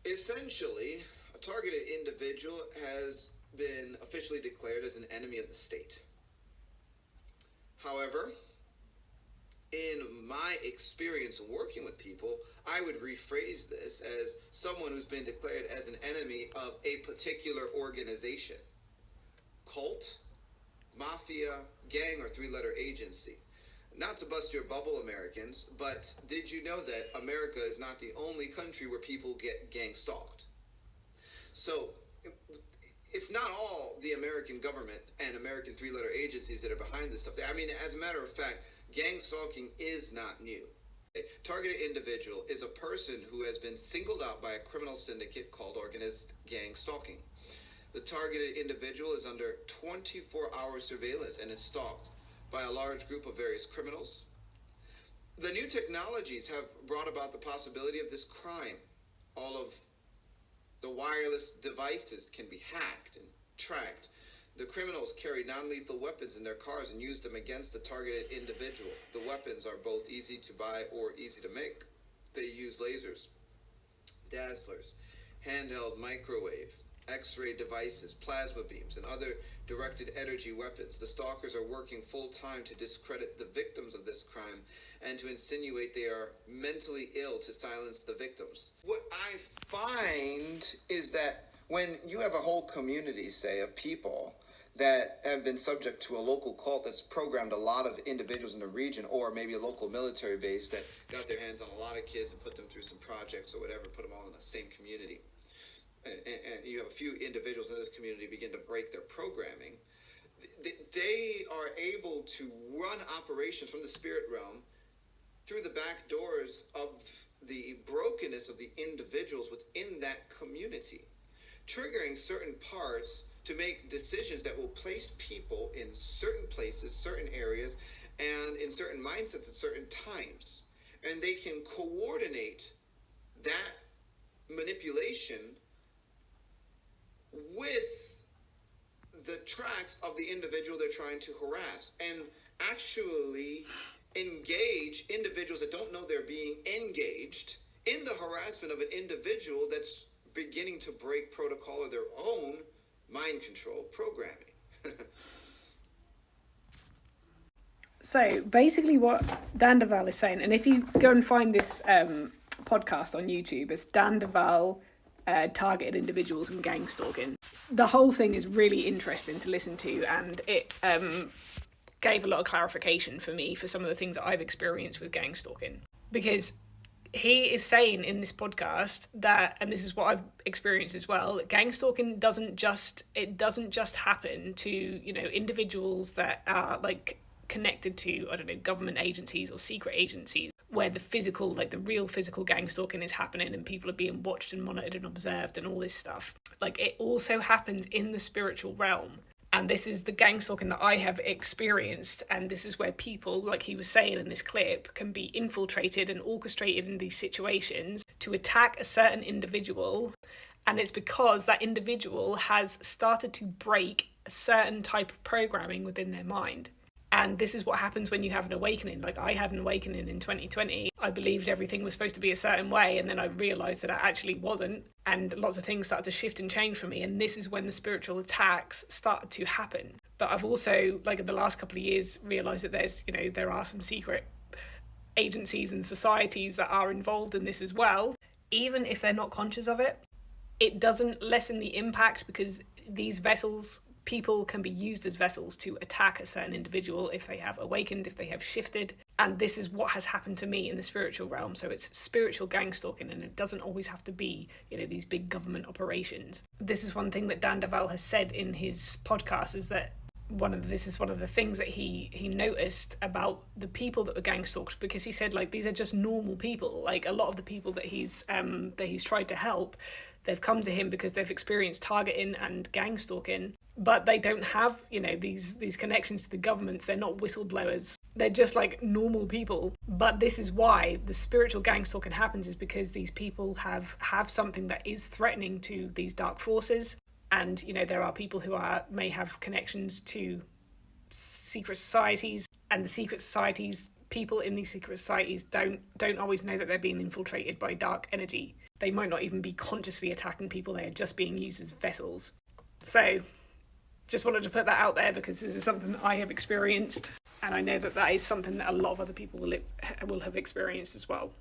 Essentially, a targeted individual has been officially declared as an enemy of the state. However, in my experience working with people, I would rephrase this as someone who's been declared as an enemy of a particular organization, cult, mafia, gang, or three-letter agency. Not to bust your bubble, Americans, but did you know that America is not the only country where people get gang stalked? So it's not all the American government and American three-letter agencies that are behind this stuff. I mean, as a matter of fact, gang stalking is not new. A targeted individual is a person who has been singled out by a criminal syndicate called organized gang stalking. The targeted individual is under 24-hour surveillance and is stalked by a large group of various criminals. The new technologies have brought about the possibility of this crime. All of the wireless devices can be hacked and tracked. The criminals carry non-lethal weapons in their cars and use them against the targeted individual. The weapons are both easy to buy or easy to make. They use lasers, dazzlers, handheld microwave, X-ray devices, plasma beams, and other directed energy weapons. The stalkers are working full-time to discredit the victims of this crime and to insinuate they are mentally ill to silence the victims. What I find is that when you have a whole community, say, of people that have been subject to a local cult that's programmed a lot of individuals in the region, or maybe a local military base that got their hands on a lot of kids and put them through some projects or whatever, put them all in the same community. And you have a few individuals in this community begin to break their programming, they are able to run operations from the spirit realm through the back doors of the brokenness of the individuals within that community, triggering certain parts to make decisions that will place people in certain places, certain areas, and in certain mindsets at certain times. And they can coordinate that manipulation with the tracks of the individual they're trying to harass, and actually engage individuals that don't know they're being engaged in the harassment of an individual that's beginning to break protocol of their own mind control programming. So basically what Dan Duval is saying, and if you go and find this podcast on YouTube, it's Dan Duval, targeted individuals and gang stalking. The whole thing is really interesting to listen to, and it gave a lot of clarification for me for some of the things that I've experienced with gang stalking. Because he is saying in this podcast that, and this is what I've experienced as well, that gang stalking doesn't just happen to, you know, individuals that are like connected to, I don't know, government agencies or secret agencies, where the physical, like the real physical gang stalking is happening and people are being watched and monitored and observed and all this stuff. Like, it also happens in the spiritual realm. And this is the gang stalking that I have experienced. And this is where people, like he was saying in this clip, can be infiltrated and orchestrated in these situations to attack a certain individual. And it's because that individual has started to break a certain type of programming within their mind. And this is what happens when you have an awakening. Like, I had an awakening in 2020. I believed everything was supposed to be a certain way, and then I realised that it actually wasn't. And lots of things started to shift and change for me. And this is when the spiritual attacks started to happen. But I've also, like in the last couple of years, realised that there are some secret agencies and societies that are involved in this as well. Even if they're not conscious of it, it doesn't lessen the impact, because these vessels, people can be used as vessels to attack a certain individual if they have awakened, if they have shifted. And this is what has happened to me in the spiritual realm. So it's spiritual gang stalking, and it doesn't always have to be, these big government operations. This is one thing that Dan Duval has said in his podcast, is that this is one of the things that he noticed about the people that were gang stalked, because he said, like, these are just normal people. Like, a lot of the people that he's tried to help, they've come to him because they've experienced targeting and gang stalking, but they don't have, these connections to the governments. They're not whistleblowers. They're just like normal people. But this is why the spiritual gang stalking happens, is because these people have something that is threatening to these dark forces. And, there are people who may have connections to secret societies, and the secret societies, people in these secret societies don't always know that they're being infiltrated by dark energy. They might not even be consciously attacking people, they are just being used as vessels. So, just wanted to put that out there because this is something that I have experienced, and I know that that is something that a lot of other people will have experienced as well.